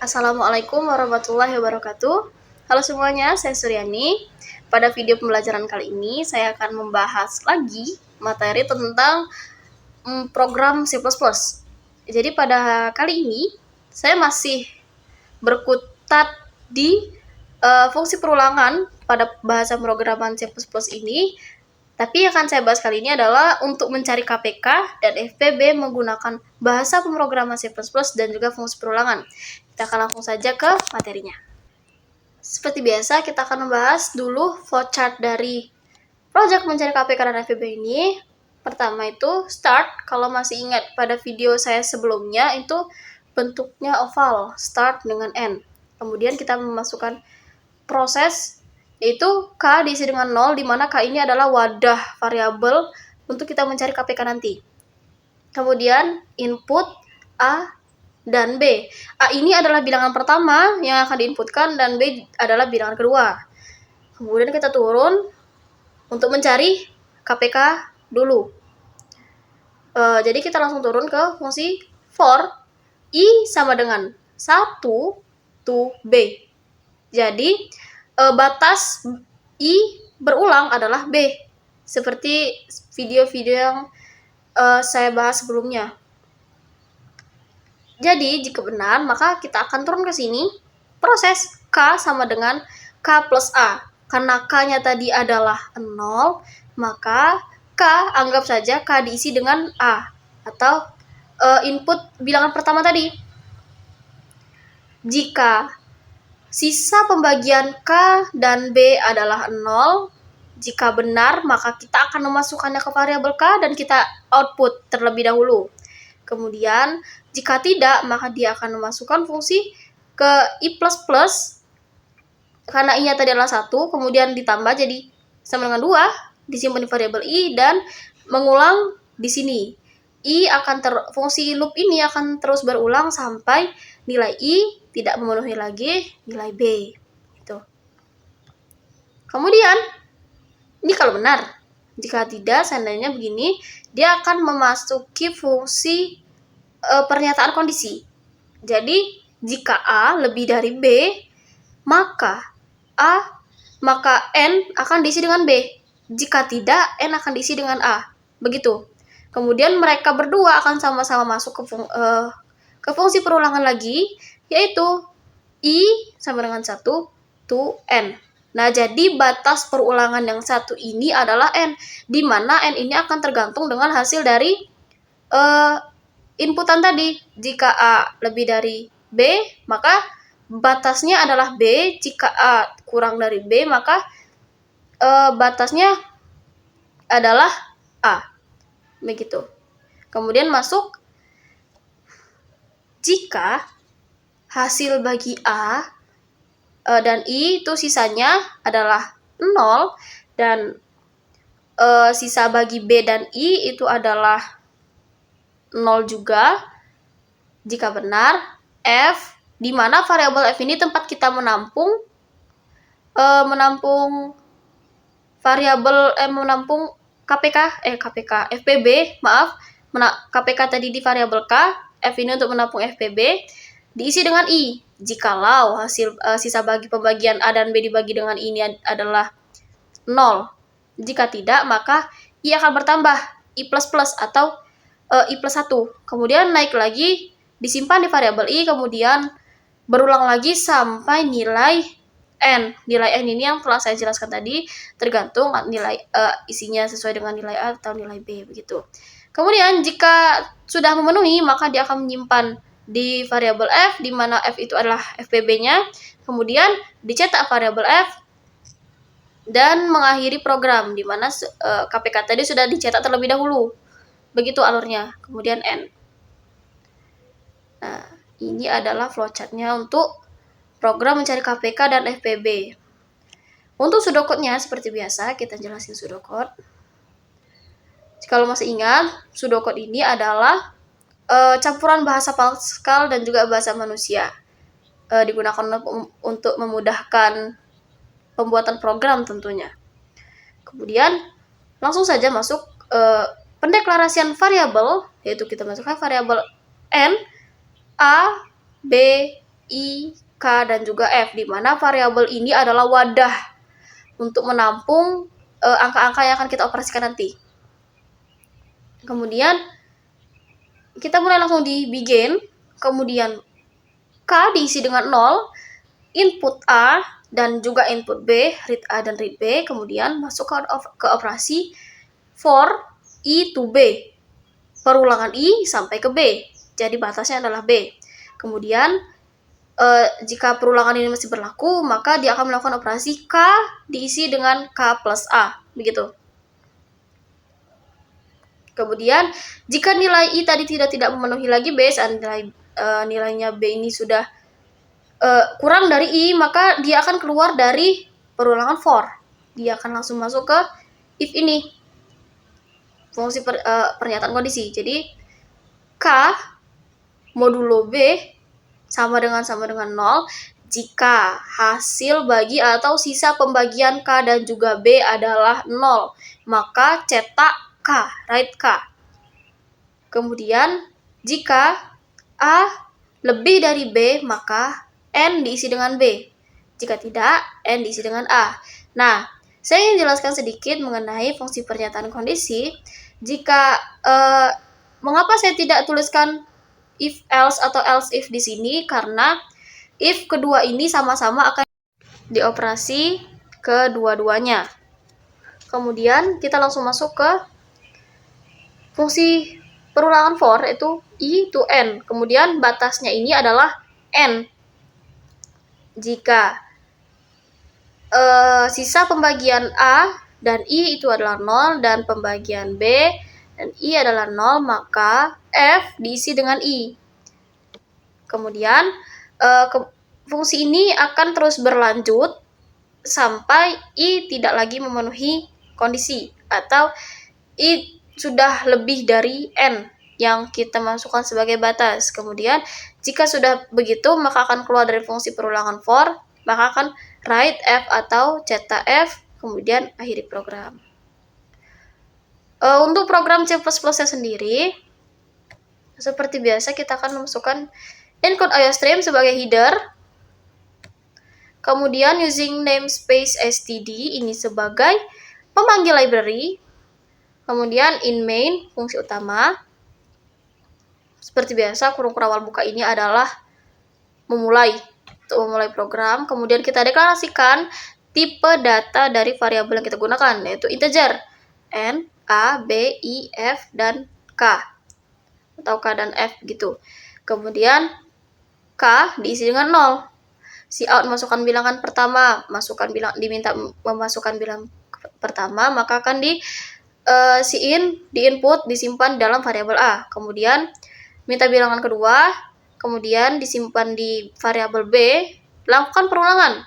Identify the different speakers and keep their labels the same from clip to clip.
Speaker 1: Assalamualaikum warahmatullahi wabarakatuh. Halo semuanya, saya Suryani. Pada video pembelajaran kali ini, saya akan membahas lagi materi tentang program C++. Jadi pada kali ini, saya masih berkutat di fungsi perulangan pada bahasa pemrograman C++ ini. Tapi yang akan saya bahas kali ini adalah untuk mencari KPK dan FPB menggunakan bahasa pemrograman C++ dan juga fungsi perulangan. Kita akan langsung saja ke materinya. Seperti biasa, kita akan membahas dulu flowchart dari project mencari KPK dan FPB ini. Pertama itu start, kalau masih ingat pada video saya sebelumnya itu bentuknya oval, start dengan N. Kemudian kita memasukkan proses, yaitu K diisi dengan 0, di mana K ini adalah wadah variabel untuk kita mencari KPK nanti. Kemudian input A dan B. A ini adalah bilangan pertama yang akan diinputkan dan B adalah bilangan kedua. Kemudian kita turun untuk mencari KPK dulu. Jadi kita langsung turun ke fungsi for I sama dengan 1 to B. Jadi batas I berulang adalah B, seperti video-video yang saya bahas sebelumnya. Jadi jika benar, maka kita akan turun ke sini, proses K sama dengan K plus A. Karena K-nya tadi adalah 0, maka K anggap saja K diisi dengan A, atau input bilangan pertama tadi. Jika sisa pembagian K dan B adalah 0, jika benar, maka kita akan memasukkannya ke variabel K dan kita output terlebih dahulu. Kemudian, jika tidak, maka dia akan memasukkan fungsi ke I++, karena I-nya tadi adalah 1, kemudian ditambah jadi sama dengan 2, disimpan di variabel I, dan mengulang di sini. Fungsi loop ini akan terus berulang sampai nilai I tidak memenuhi lagi nilai B. Gitu. Kemudian, ini kalau benar. Jika tidak, seandainya begini, dia akan memasuki fungsi pernyataan kondisi. Jadi, jika A lebih dari B, maka N akan diisi dengan B. Jika tidak, N akan diisi dengan A. Begitu. Kemudian mereka berdua akan sama-sama masuk ke fungsi perulangan lagi, yaitu I sama dengan 1 to N. Nah, jadi batas perulangan yang satu ini adalah N, di mana N ini akan tergantung dengan hasil dari inputan tadi. Jika A lebih dari B, maka batasnya adalah B. Jika A kurang dari B, maka batasnya adalah A. Begitu. Kemudian masuk jika hasil bagi A dan I itu sisanya adalah 0 dan sisa bagi B dan I itu adalah 0 juga. Jika benar, F, di mana variabel F ini tempat kita menampung FPB, KPK tadi di variabel K, F ini untuk menampung FPB, diisi dengan I. Jikalau hasil sisa bagi pembagian A dan B dibagi dengan I ini adalah 0. Jika tidak, maka I akan bertambah I++ atau I plus 1. Kemudian naik lagi, disimpan di variabel I, kemudian berulang lagi sampai nilai N. Nilai N ini yang telah saya jelaskan tadi, tergantung nilai isinya sesuai dengan nilai A atau nilai B, begitu. Kemudian jika sudah memenuhi, maka dia akan menyimpan di variabel F, di mana F itu adalah FPB-nya, kemudian dicetak variabel F, dan mengakhiri program, di mana KPK tadi sudah dicetak terlebih dahulu. Begitu alurnya, kemudian N. Nah, ini adalah flowchart-nya untuk program mencari KPK dan FPB. Untuk pseudocode-nya, seperti biasa, kita jelasin pseudocode. Kalau masih ingat, pseudocode ini adalah campuran bahasa Pascal dan juga bahasa manusia. Digunakan untuk memudahkan pembuatan program tentunya. Kemudian, langsung saja masuk pendeklarasian variabel, yaitu kita masukkan variabel N, A, B, I, K, dan juga F, di mana variabel ini adalah wadah untuk menampung angka-angka yang akan kita operasikan nanti. Kemudian kita mulai langsung di begin, kemudian K diisi dengan 0, input A dan juga input B, read A dan read B, kemudian masuk ke operasi for I to B, perulangan I sampai ke B, jadi batasnya adalah B. Kemudian jika perulangan ini masih berlaku, maka dia akan melakukan operasi K diisi dengan K plus A, begitu. Kemudian jika nilai I tadi tidak memenuhi lagi B, saat nilainya B ini sudah kurang dari I, maka dia akan keluar dari perulangan for. Dia akan langsung masuk ke if ini, fungsi pernyataan kondisi. Jadi K modulo B sama dengan 0 jika hasil bagi atau sisa pembagian K dan juga B adalah 0, maka cetak K, write K. Kemudian jika A lebih dari B, maka N diisi dengan B. Jika tidak, N diisi dengan A. Nah, saya ingin jelaskan sedikit mengenai fungsi pernyataan kondisi. Jika mengapa saya tidak tuliskan if else atau else if di sini, karena if kedua ini sama-sama akan dioperasi kedua-duanya. Kemudian kita langsung masuk ke fungsi perulangan for, itu I to N. Kemudian batasnya ini adalah N. Jika sisa pembagian A dan I itu adalah 0 dan pembagian B dan I adalah 0, maka F diisi dengan I. Kemudian fungsi ini akan terus berlanjut sampai I tidak lagi memenuhi kondisi atau I sudah lebih dari N yang kita masukkan sebagai batas. Kemudian jika sudah begitu, maka akan keluar dari fungsi perulangan for, maka akan write F atau cetak F, kemudian akhiri program. Untuk program C++ sendiri, seperti biasa kita akan memasukkan include IOStream sebagai header, kemudian using namespace std ini sebagai pemanggil library, kemudian in main fungsi utama. Seperti biasa, kurung awal buka ini adalah memulai program. Kemudian kita deklarasikan tipe data dari variabel yang kita gunakan, yaitu integer N, A, B, I, F, dan K, atau K dan F gitu. Kemudian K diisi dengan 0. Cout masukkan bilangan pertama, diminta memasukkan bilangan pertama, maka akan di input disimpan dalam variabel A. Kemudian minta bilangan kedua, kemudian disimpan di variabel B, lakukan perulangan.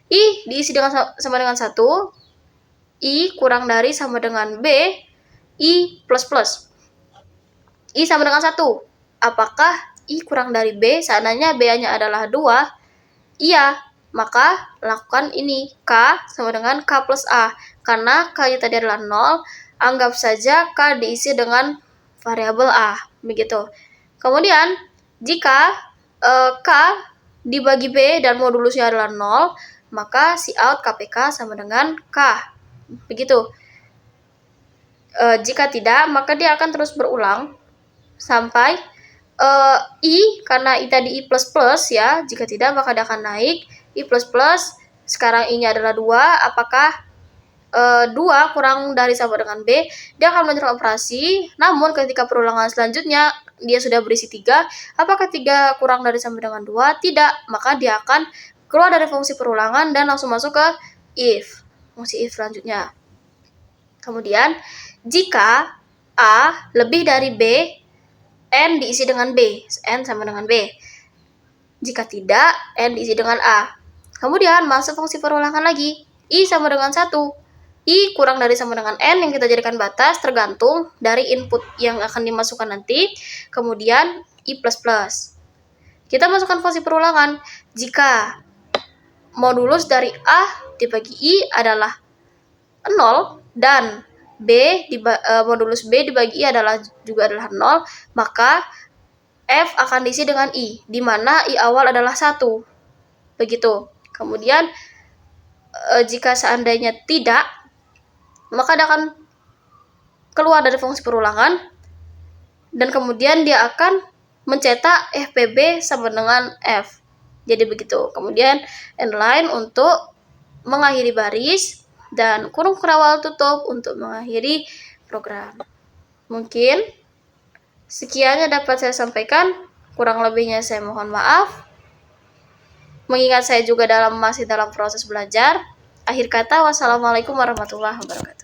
Speaker 1: I diisi sama dengan 1, I kurang dari sama dengan B, I plus plus. I sama dengan 1. Apakah I kurang dari B? Seandainya B-nya adalah 2, iya, maka lakukan ini, K sama dengan K plus A. Karena K-nya tadi adalah 0, anggap saja K diisi dengan variabel A, begitu. Kemudian, jika K dibagi B dan modulusnya adalah 0, maka cout KPK sama dengan K, begitu. Jika tidak, maka dia akan terus berulang sampai I, karena I tadi I plus plus ya, jika tidak maka dia akan naik I plus plus, sekarang I-nya adalah 2, apakah 2 kurang dari sama dengan B, dia akan melanjutkan operasi. Namun ketika perulangan selanjutnya dia sudah berisi 3, apakah 3 kurang dari sama dengan 2? Tidak, maka dia akan keluar dari fungsi perulangan dan langsung masuk ke if, fungsi if selanjutnya. Kemudian jika A lebih dari B, N diisi dengan B, N sama dengan B. Jika tidak, N diisi dengan A. Kemudian masuk fungsi perulangan lagi, I sama dengan 1. I kurang dari sama dengan N yang kita jadikan batas tergantung dari input yang akan dimasukkan nanti. Kemudian I plus plus. Kita masukkan fungsi perulangan. Jika modulus dari A dibagi I adalah 0 dan modulus B dibagi I juga adalah 0, maka F akan diisi dengan I, di mana I awal adalah 1. Begitu. Kemudian jika seandainya tidak, maka dia akan keluar dari fungsi perulangan dan kemudian dia akan mencetak FPB sama dengan F. Jadi begitu. Kemudian endline untuk mengakhiri baris dan kurung kerawal tutup untuk mengakhiri program. Mungkin sekian yang dapat saya sampaikan. Kurang lebihnya saya mohon maaf. Mengingat saya juga masih dalam proses belajar. Akhir kata, wassalamualaikum warahmatullahi wabarakatuh.